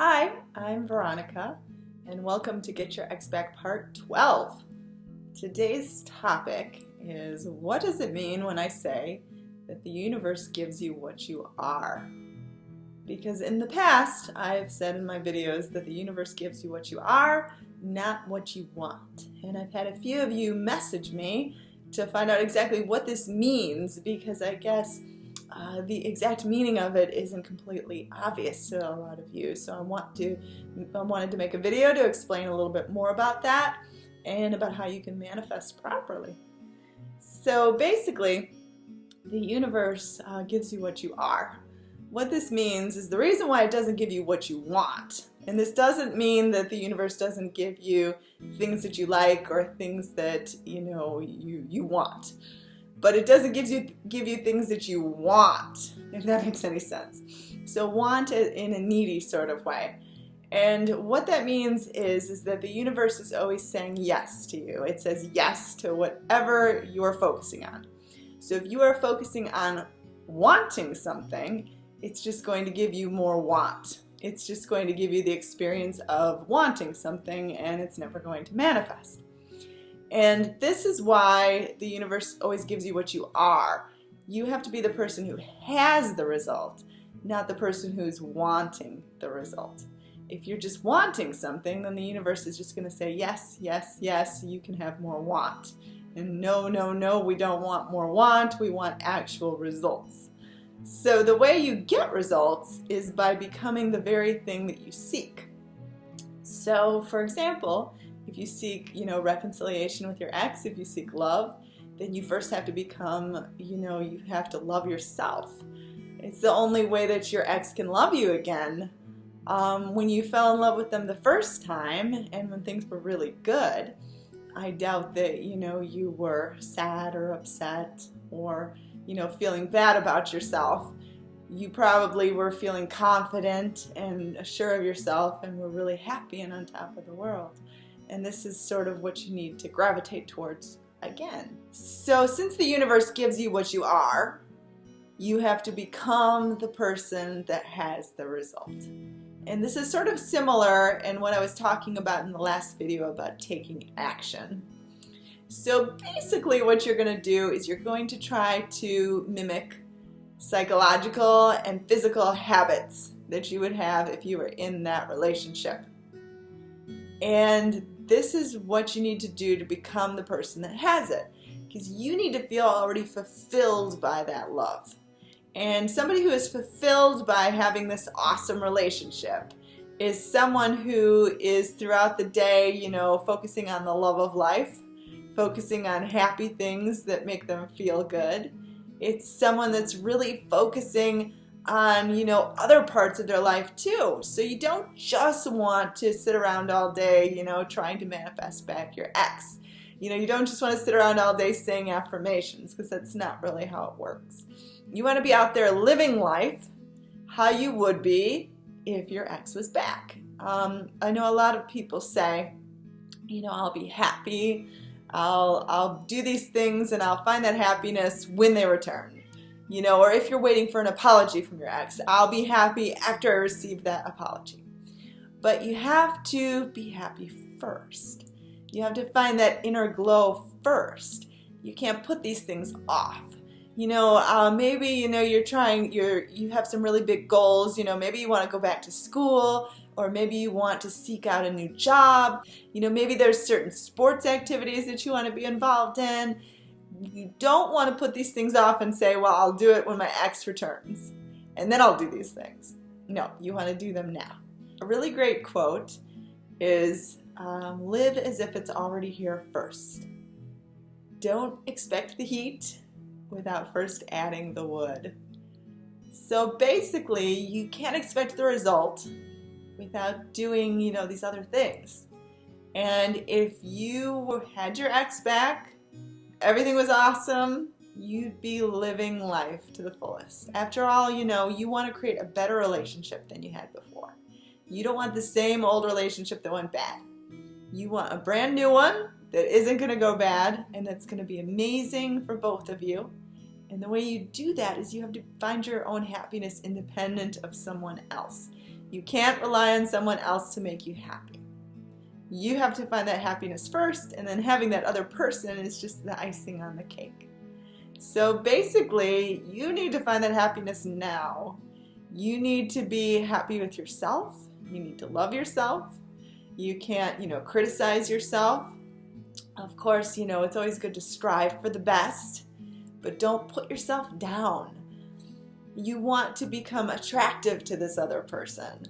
Hi, I'm Veronica, and welcome to Get Your Ex Back Part 12. Today's topic is, what does it mean when I say that the universe gives you what you are? Because in the past, I've said in my videos that the universe gives you what you are, not what you want. And I've had a few of you message me to find out exactly what this means, because I guess the exact meaning of it isn't completely obvious to a lot of you. So I wanted to make a video to explain a little bit more about that and about how you can manifest properly. So basically, the universe gives you what you are. What this means is the reason why it doesn't give you what you want. And this doesn't mean that the universe doesn't give you things that you like or things that you want. But it doesn't give you things that you want, if that makes any sense. So want it in a needy sort of way. And what that means is that the universe is always saying yes to you. It says yes to whatever you're focusing on. So if you are focusing on wanting something, it's just going to give you more want. It's just going to give you the experience of wanting something, and it's never going to manifest. And this is why the universe always gives you what you are. You have to be the person who has the result, not the person who's wanting the result. If you're just wanting something, then the universe is just going to say, yes, yes, yes, you can have more want. And no, no, no, we don't want more want, we want actual results. So the way you get results is by becoming the very thing that you seek. So, for example, if you seek, reconciliation with your ex, if you seek love, then you first have to become, you have to love yourself. It's the only way that your ex can love you again. When you fell in love with them the first time and when things were really good, I doubt that, you were sad or upset or, feeling bad about yourself. You probably were feeling confident and assured of yourself and were really happy and on top of the world. And this is sort of what you need to gravitate towards again. So since the universe gives you what you are, you have to become the person that has the result. And this is sort of similar in what I was talking about in the last video about taking action. So basically what you're going to do is you're going to try to mimic psychological and physical habits that you would have if you were in that relationship. And this is what you need to do to become the person that has it, because you need to feel already fulfilled by that love. And somebody who is fulfilled by having this awesome relationship is someone who is throughout the day, focusing on the love of life, focusing on happy things that make them feel good. It's someone that's really focusing on, other parts of their life too. So you don't just want to sit around all day, trying to manifest back your ex. You don't just want to sit around all day saying affirmations, because that's not really how it works. You want to be out there living life how you would be if your ex was back. I know a lot of people say, I'll be happy, I'll do these things and I'll find that happiness when they return. Or if you're waiting for an apology from your ex, I'll be happy after I receive that apology. But you have to be happy first. You have to find that inner glow first. You can't put these things off. Maybe, you have some really big goals. Maybe you want to go back to school, or maybe you want to seek out a new job. Maybe there's certain sports activities that you want to be involved in. You don't want to put these things off and say, well, I'll do it when my ex returns, and then I'll do these things. No, you want to do them now. A really great quote is, live as if it's already here first. Don't expect the heat without first adding the wood. So basically, you can't expect the result without doing, these other things. And if you had your ex back, everything was awesome, you'd be living life to the fullest. After all, you want to create a better relationship than you had before. You don't want the same old relationship that went bad. You want a brand new one that isn't going to go bad and that's going to be amazing for both of you. And the way you do that is you have to find your own happiness independent of someone else. You can't rely on someone else to make you happy. You have to find that happiness first, and then having that other person is just the icing on the cake. So basically, you need to find that happiness now. You need to be happy with yourself. You need to love yourself. You can't, criticize yourself. Of course, it's always good to strive for the best, but don't put yourself down. You want to become attractive to this other person.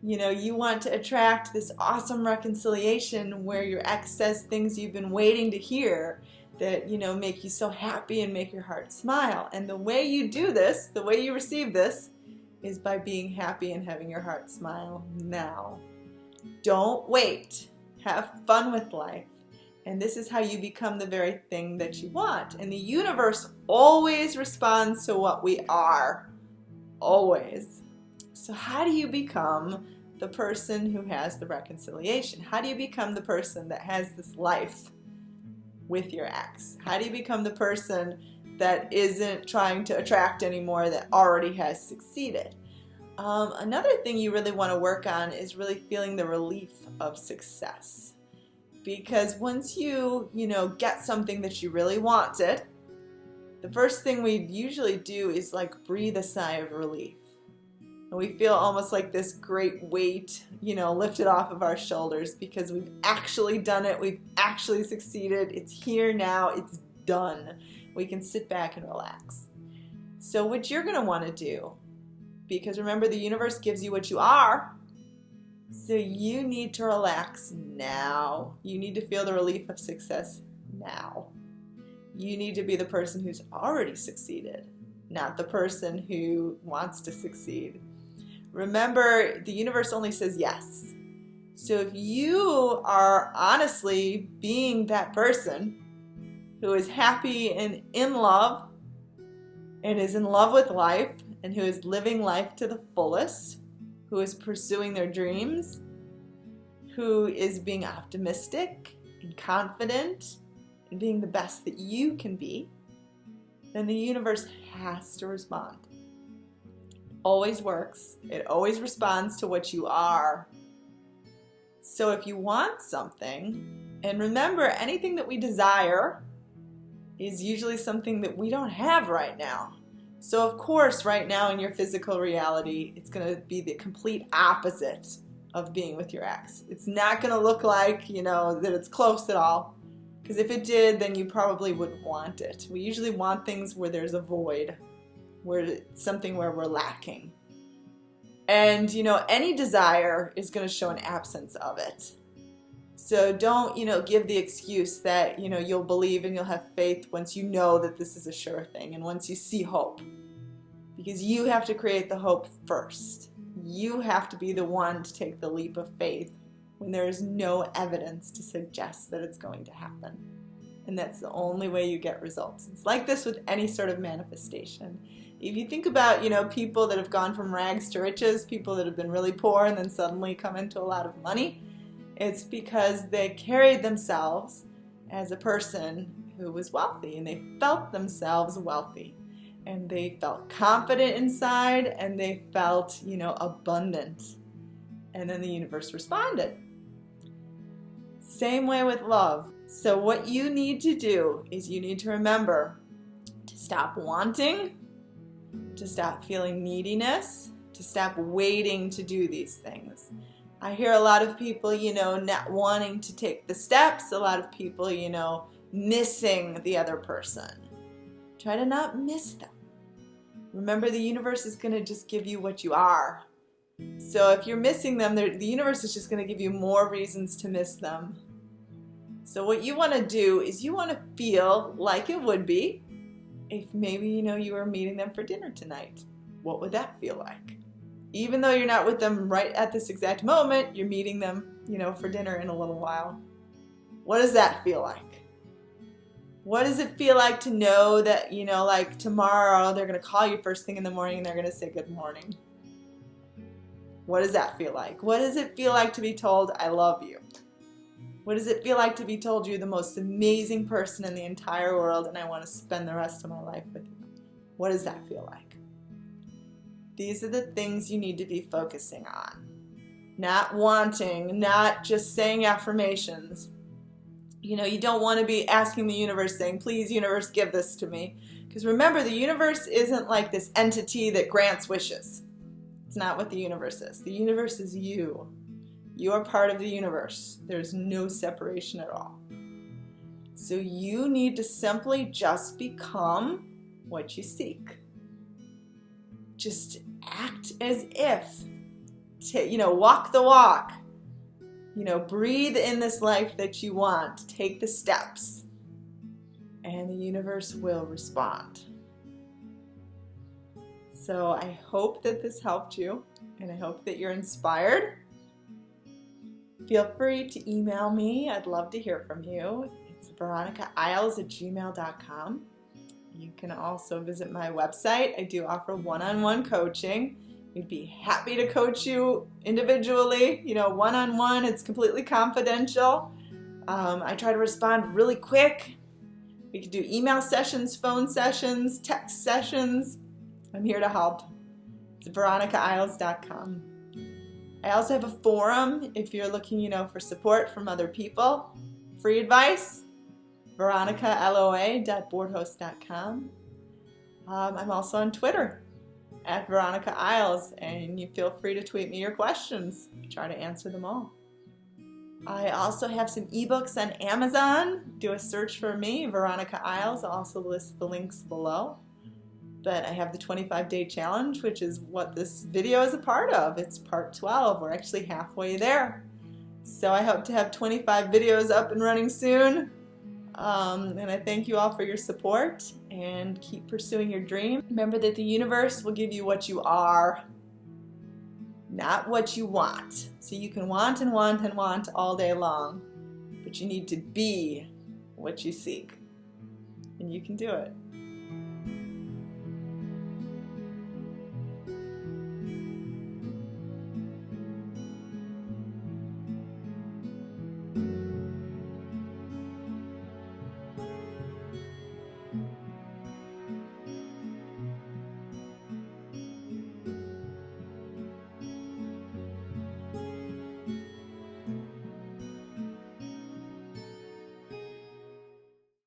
You want to attract this awesome reconciliation where your ex says things you've been waiting to hear that, make you so happy and make your heart smile. And the way you do this, the way you receive this, is by being happy and having your heart smile now. Don't wait. Have fun with life. And this is how you become the very thing that you want. And the universe always responds to what we are. Always. So how do you become the person who has the reconciliation? How do you become the person that has this life with your ex? How do you become the person that isn't trying to attract anymore, that already has succeeded? Another thing you really want to work on is really feeling the relief of success. Because once you get something that you really wanted, the first thing we usually do is breathe a sigh of relief. And we feel almost like this great weight, lifted off of our shoulders because we've actually done it. We've actually succeeded. It's here now. It's done. We can sit back and relax. So what you're going to want to do, because remember, the universe gives you what you are, so you need to relax now. You need to feel the relief of success now. You need to be the person who's already succeeded, not the person who wants to succeed. Remember, the universe only says yes. So if you are honestly being that person who is happy and in love and is in love with life and who is living life to the fullest, who is pursuing their dreams, who is being optimistic and confident and being the best that you can be, then the universe has to respond. Always works. It always responds to what you are. So if you want something, and remember, anything that we desire is usually something that we don't have right now. So of course, right now in your physical reality, it's going to be the complete opposite of being with your ex. It's not going to look like, that it's close at all. Because if it did, then you probably wouldn't want it. We usually want things where there's a void, where it's something where we're lacking. And, any desire is going to show an absence of it. So don't, give the excuse that, you'll believe and you'll have faith once you know that this is a sure thing and once you see hope. Because you have to create the hope first. You have to be the one to take the leap of faith when there is no evidence to suggest that it's going to happen. And that's the only way you get results. It's like this with any sort of manifestation. If you think about, people that have gone from rags to riches, people that have been really poor and then suddenly come into a lot of money, it's because they carried themselves as a person who was wealthy, and they felt themselves wealthy, and they felt confident inside, and they felt, abundant. And then the universe responded. Same way with love. So what you need to do is you need to remember to stop wanting, to stop feeling neediness, to stop waiting to do these things. I hear a lot of people, not wanting to take the steps, a lot of people, missing the other person. Try to not miss them. Remember, the universe is going to just give you what you are. So if you're missing them, the universe is just going to give you more reasons to miss them. So what you want to do is you want to feel like it would be if maybe, you were meeting them for dinner tonight. What would that feel like? Even though you're not with them right at this exact moment, you're meeting them, for dinner in a little while. What does that feel like? What does it feel like to know that, tomorrow they're going to call you first thing in the morning and they're going to say good morning? What does that feel like? What does it feel like to be told, I love you? What does it feel like to be told you're the most amazing person in the entire world and I want to spend the rest of my life with you? What does that feel like? These are the things you need to be focusing on. Not wanting, not just saying affirmations. You don't want to be asking the universe, saying, please, universe, give this to me. Because remember, the universe isn't like this entity that grants wishes. It's not what the universe is. The universe is you. You are part of the universe. There's no separation at all. So you need to simply just become what you seek. Just act as if. Walk the walk. Breathe in this life that you want. Take the steps. And the universe will respond. So I hope that this helped you, and I hope that you're inspired. Feel free to email me. I'd love to hear from you. It's veronicailes@gmail.com. You can also visit my website. I do offer one-on-one coaching. We'd be happy to coach you individually, one-on-one. It's completely confidential. I try to respond really quick. We could do email sessions, phone sessions, text sessions. I'm here to help. It's veronicailes.com. I also have a forum if you're looking, for support from other people. Free advice, veronicaloa.boardhost.com. I'm also on Twitter @VeronicaIles, and you feel free to tweet me your questions. I try to answer them all. I also have some ebooks on Amazon. Do a search for me, Veronica Iles. I'll also list the links below. But I have the 25-day challenge, which is what this video is a part of. It's part 12. We're actually halfway there. So I hope to have 25 videos up and running soon. And I thank you all for your support, and keep pursuing your dream. Remember that the universe will give you what you are, not what you want. So you can want and want and want all day long, but you need to be what you seek, and you can do it.